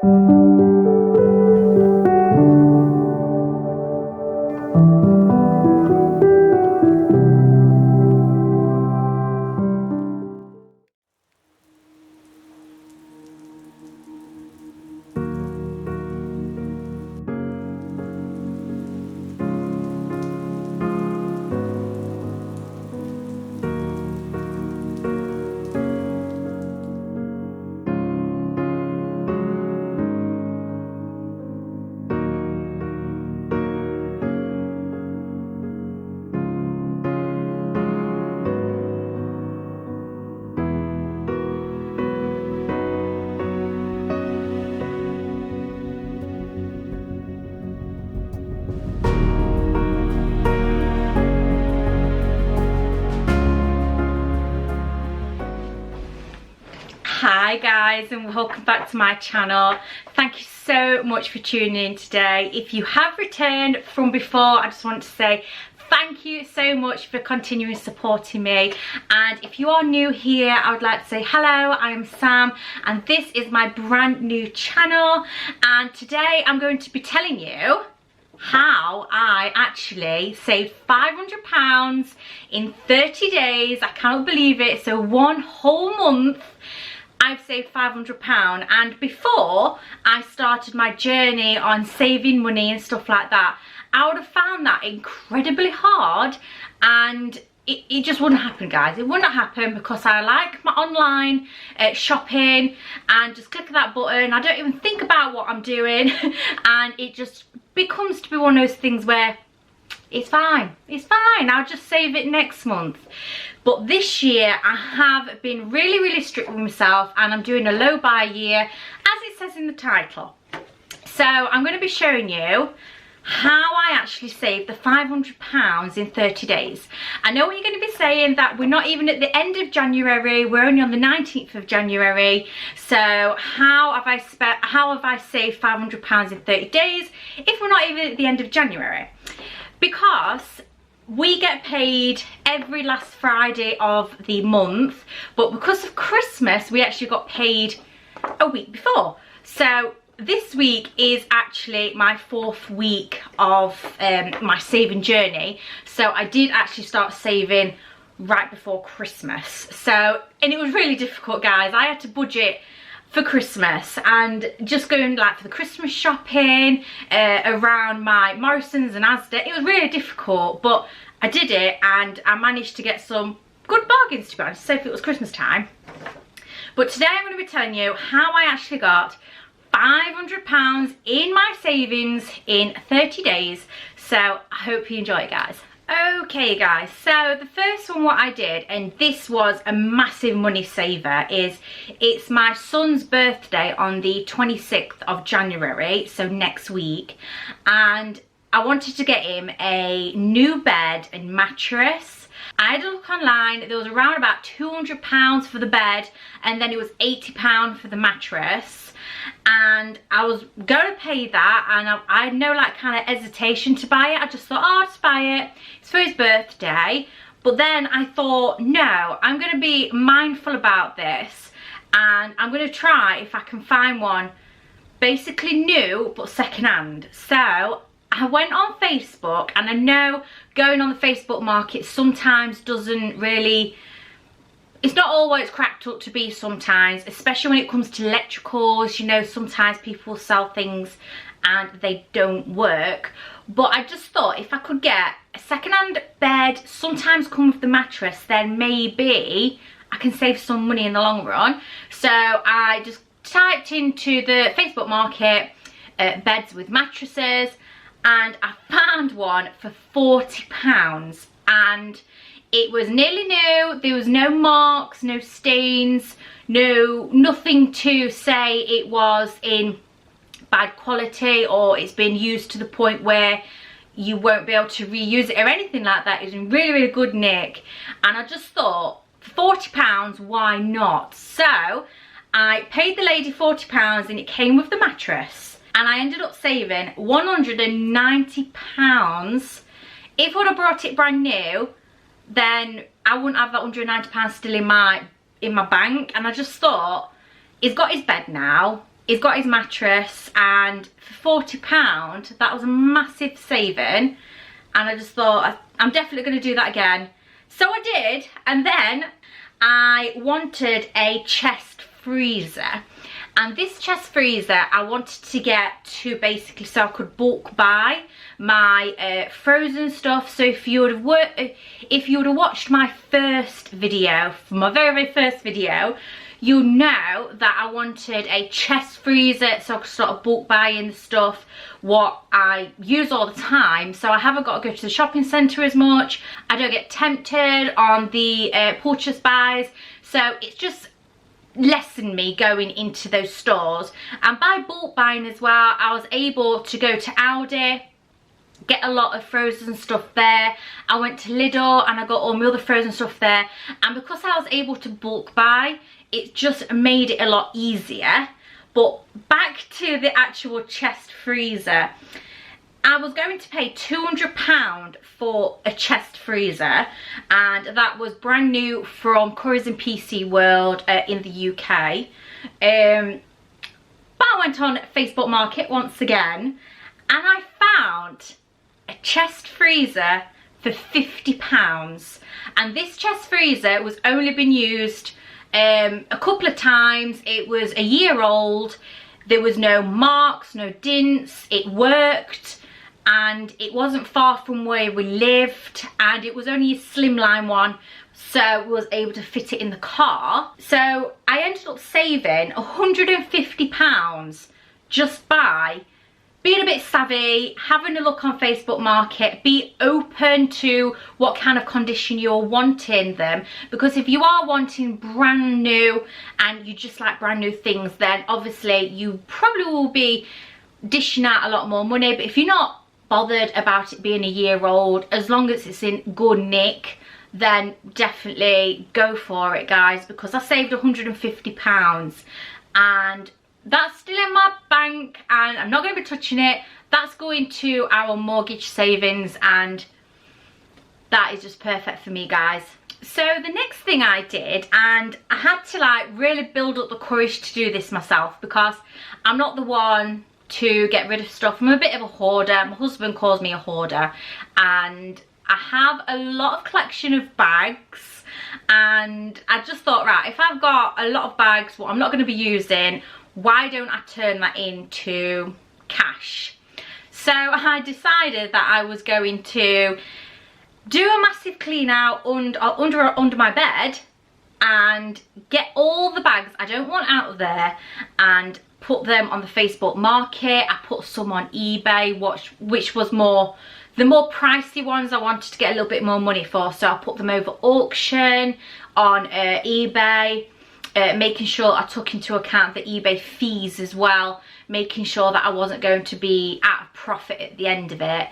Hi guys, and welcome back to my channel. Thank you so much for tuning in today. If you have returned from before, I just want to say thank you so much for continuing supporting me. And if you are new here, I would like to say hello, I am Sam and this is my brand new channel. And today I'm going to be telling you how I actually saved £500 in 30 days. I cannot believe it. So one whole month I've saved £500, and before I started my journey on saving money and stuff like that, I would have found that incredibly hard, and it just wouldn't happen, guys. It wouldn't happen because I like my online shopping and just click that button. I don't even think about what I'm doing and it just becomes to be one of those things where it's fine, I'll just save it next month. But this year I have been really strict with myself and I'm doing a low buy year, as it says in the title. So I'm going to be showing you how I actually saved the £500 in 30 days. I know what you're going to be saying, that we're not even at the end of January, we're only on the 19th of January. So how have I saved £500 in 30 days if we're not even at the end of January? Because we get paid every last Friday of the month, but because of Christmas we actually got paid a week before. So this week is actually my 4th week of my saving journey. So I did actually start saving right before Christmas. So, and it was really difficult, guys. I had to budget for Christmas and just going like for the Christmas shopping around my Morrisons and Asda. It was really difficult, but I did it and I managed to get some good bargains, to be honest, so if it was Christmas time. But today I'm going to be telling you how I actually got £500 in my savings in 30 days. So I hope you enjoy it, guys. Okay guys, so the first one what I did, and this was a massive money saver, is it's my son's birthday on the 26th of January, so next week, and I wanted to get him a new bed and mattress. I had a look online, there was around about £200 for the bed and then it was £80 for the mattress, and I was going to pay that and I had no like kind of hesitation to buy it. I just thought, oh, I'll just buy it, it's for his birthday. But then I thought, no, I'm going to be mindful about this and I'm going to try if I can find one basically new but second hand. So I went on Facebook, and I know going on the Facebook market sometimes doesn't really, it's not always cracked up to be sometimes, especially when it comes to electricals. You know, sometimes people sell things and they don't work. But I just thought if I could get a second-hand bed, sometimes come with the mattress, then maybe I can save some money in the long run. So I just typed into the Facebook market beds with mattresses, and I found one for £40 and it was nearly new. There was no marks, no stains, nothing to say it was in bad quality or it's been used to the point where you won't be able to reuse it or anything like that. It was in really good nick, and I just thought for £40, why not? So I paid the lady £40 and it came with the mattress. And I ended up saving £190. If I would have brought it brand new, then I wouldn't have that £190 still in my bank. And I just thought, he's got his bed now. he's got his mattress, and for £40 that was a massive saving, and I just thought I'm definitely going to do that again. So I did, and then I wanted a chest freezer, and this chest freezer I wanted to get to basically so I could bulk buy my frozen stuff. So if you would have watched my first video, my very first video, you'll know that I wanted a chest freezer so I could sort of bulk buying the stuff what I use all the time, so I haven't got to go to the shopping centre as much. I don't get tempted on the purchase buys, so it's just lessened me going into those stores. And by bulk buying as well, I was able to go to Aldi, get a lot of frozen stuff there. I went to Lidl and I got all my other frozen stuff there, and because I was able to bulk buy, it just made it a lot easier. But back to the actual chest freezer, I was going to pay £200 for a chest freezer, and that was brand new from Currys and PC World in the UK. But I went on Facebook Market once again, and I found a chest freezer for £50, and this chest freezer was only been used a couple of times. It was a year old, there was no marks, no dents, it worked, and it wasn't far from where we lived, and it was only a slimline one, so we was able to fit it in the car. So I ended up saving £150 just by being a bit savvy, having a look on Facebook Market, be open to what kind of condition you're wanting them, because if you are wanting brand new and you just like brand new things, then obviously you probably will be dishing out a lot more money. But if you're not bothered about it being a year old, as long as it's in good nick, then definitely go for it, guys, because I saved £150, and that's still in my bank and I'm not going to be touching it. That's going to our mortgage savings, and that is just perfect for me, guys. So the next thing I did, and I had to like really build up the courage to do this myself, because I'm not the one to get rid of stuff. I'm a bit of a hoarder. My husband calls me a hoarder, and I have a lot of collection of bags, and I just thought, right, if I've got a lot of bags what I'm not going to be using, why don't I turn that into cash? So I decided that I was going to do a massive clean out under my bed and get all the bags I don't want out of there and put them on the Facebook Market. I put some on eBay, which was the more pricey ones I wanted to get a little bit more money for, so I put them over auction on eBay. Making sure I took into account the eBay fees as well, making sure that I wasn't going to be out of profit at the end of it.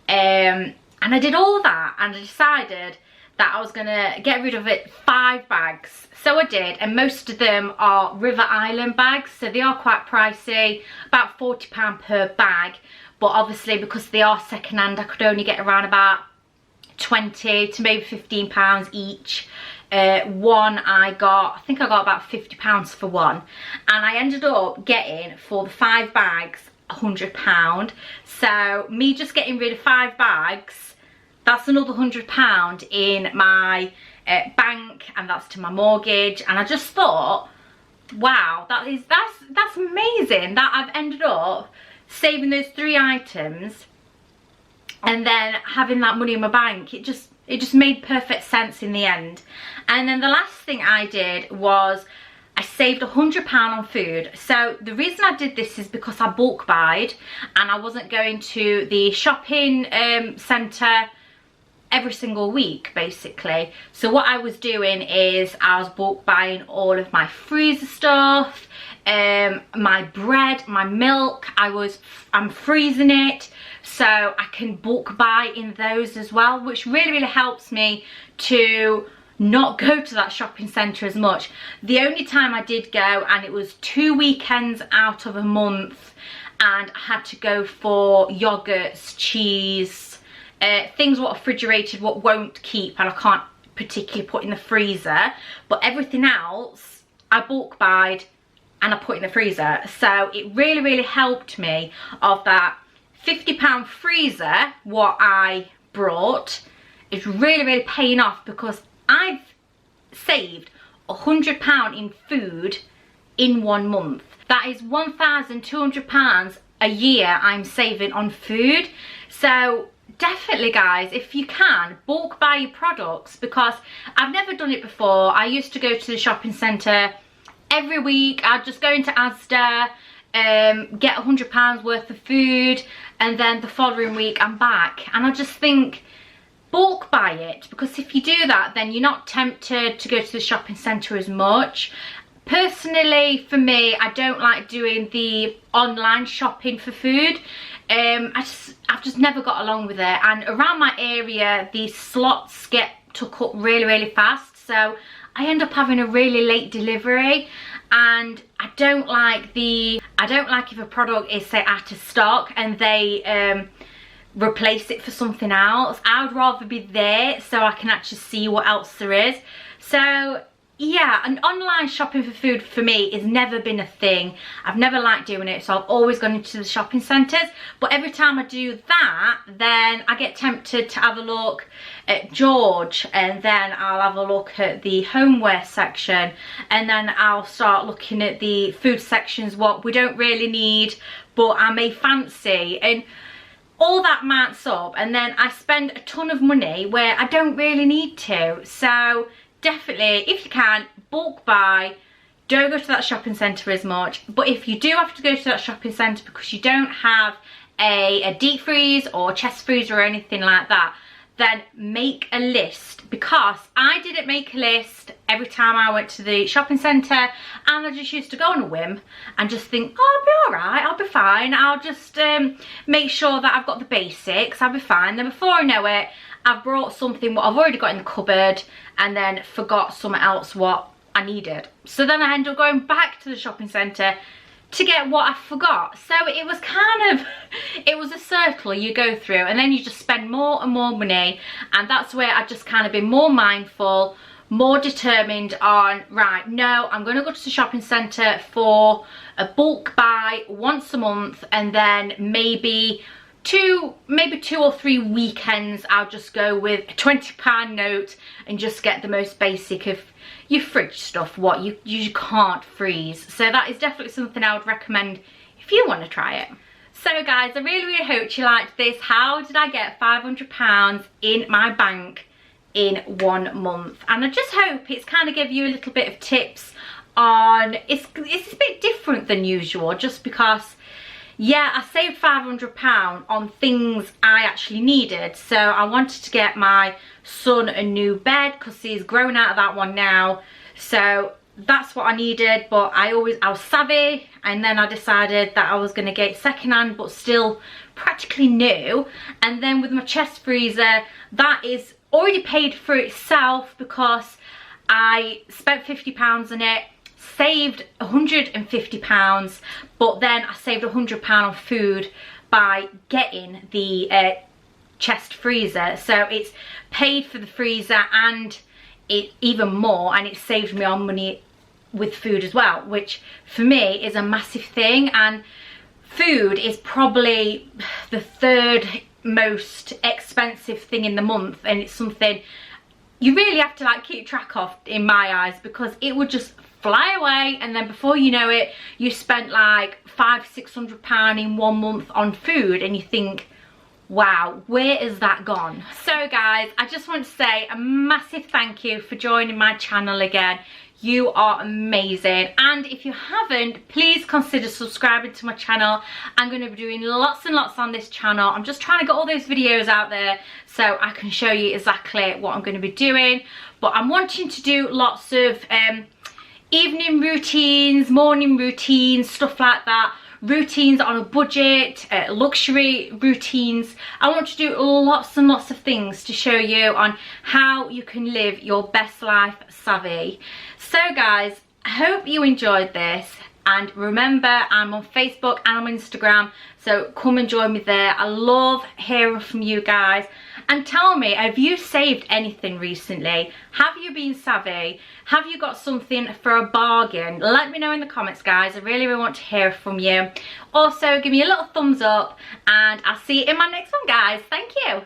And I did all that, and I decided that I was going to get rid of 5 bags. So I did, and most of them are River Island bags, so they are quite pricey, about £40 per bag. But obviously because they are second hand, I could only get around about 20 to maybe £15 each. One I think I got about £50 for one, and I ended up getting, for the 5 bags, £100. So me just getting rid of 5 bags, that's another £100 in my bank, and that's to my mortgage. And I just thought, wow, that's amazing that I've ended up saving those 3 items and then having that money in my bank. It just made perfect sense in the end. And then the last thing I did was I saved £100 on food. So the reason I did this is because I bulk buyed, and I wasn't going to the shopping centre every single week basically. So what I was doing is I was bulk buying all of my freezer stuff, my bread, my milk. I'm freezing it so I can bulk buy in those as well, which really helps me to not go to that shopping centre as much. The only time I did go, and it was 2 weekends out of a month, and I had to go for yogurts, cheese, things what are refrigerated, what won't keep and I can't particularly put in the freezer. But everything else I bulk buyed and I put it in the freezer. So it really, really helped me of that £50 freezer, what I brought, is really, really paying off, because I've saved £100 in food in 1 month. That is £1,200 a year I'm saving on food. So definitely, guys, if you can, bulk buy your products, because I've never done it before. I used to go to the shopping centre every week. I'd just go into Asda, get £100 worth of food, and then the following week I'm back. And I just think, bulk buy it, because if you do that, then you're not tempted to go to the shopping centre as much. Personally, for me, I don't like doing the online shopping for food. I've just never got along with it, and around my area these slots get took up really, really fast, so I end up having a really late delivery. And I don't like if a product is, say, out of stock and they replace it for something else. I would rather be there so I can actually see what else there is. So yeah, and online shopping for food for me is never been a thing. I've never liked doing it, so I've always gone into the shopping centres. But every time I do that, then I get tempted to have a look at George, and then I'll have a look at the homeware section, and then I'll start looking at the food sections, what we don't really need but I may fancy, and all that mounts up, and then I spend a ton of money where I don't really need to. So definitely, if you can, bulk buy. Don't go to that shopping centre as much. But if you do have to go to that shopping centre because you don't have a deep freeze or chest freeze or anything like that, then make a list, because I didn't make a list every time I went to the shopping centre, and I just used to go on a whim and just think, oh, I'll be alright, I'll be fine, I'll just make sure that I've got the basics, I'll be fine. Then before I know it, I've brought something what I've already got in the cupboard, and then forgot something else what I needed. So then I ended up going back to the shopping centre to get what I forgot. So it was kind of, it was a circle you go through, and then you just spend more and more money. And that's where I just kind of been more mindful, more determined on, right, no, I'm going to go to the shopping centre for a bulk buy once a month, and then maybe two or three weekends I'll just go with a £20 note and just get the most basic of your fridge stuff, what you can't freeze. So that is definitely something I would recommend if you want to try it. So guys, I really, really hope you liked this. How did I get £500 in my bank in 1 month? And I just hope it's kind of give you a little bit of tips on, it's a bit different than usual, just because, yeah, I saved £500 on things I actually needed. So I wanted to get my son a new bed because he's grown out of that one now. So that's what I needed, but I was savvy, and then I decided that I was going to get secondhand but still practically new. And then with my chest freezer, that is already paid for itself because I spent £50 on it, saved £150, but then I saved £100 on food by getting the chest freezer. So it's paid for the freezer and it even more, and it saved me on money with food as well, which for me is a massive thing. And food is probably the third most expensive thing in the month, and it's something you really have to like keep track of in my eyes, because it would just fly away, and then before you know it, you spent like £500–600 in 1 month on food, and you think, wow, where is that gone? So guys, I just want to say a massive thank you for joining my channel again. You are amazing, and if you haven't, please consider subscribing to my channel. I'm going to be doing lots and lots on this channel. I'm just trying to get all those videos out there so I can show you exactly what I'm going to be doing. But I'm wanting to do lots of evening routines, morning routines, stuff like that. Routines on a budget, luxury routines. I want to do lots and lots of things to show you on how you can live your best life savvy. So guys, I hope you enjoyed this, and remember, I'm on Facebook and on Instagram, so come and join me there. I love hearing from you guys, and tell me, have you saved anything recently? Have you been savvy? Have you got something for a bargain? Let me know in the comments, guys. I really, really want to hear from you. Also, give me a little thumbs up, and I'll see you in my next one, guys. Thank you.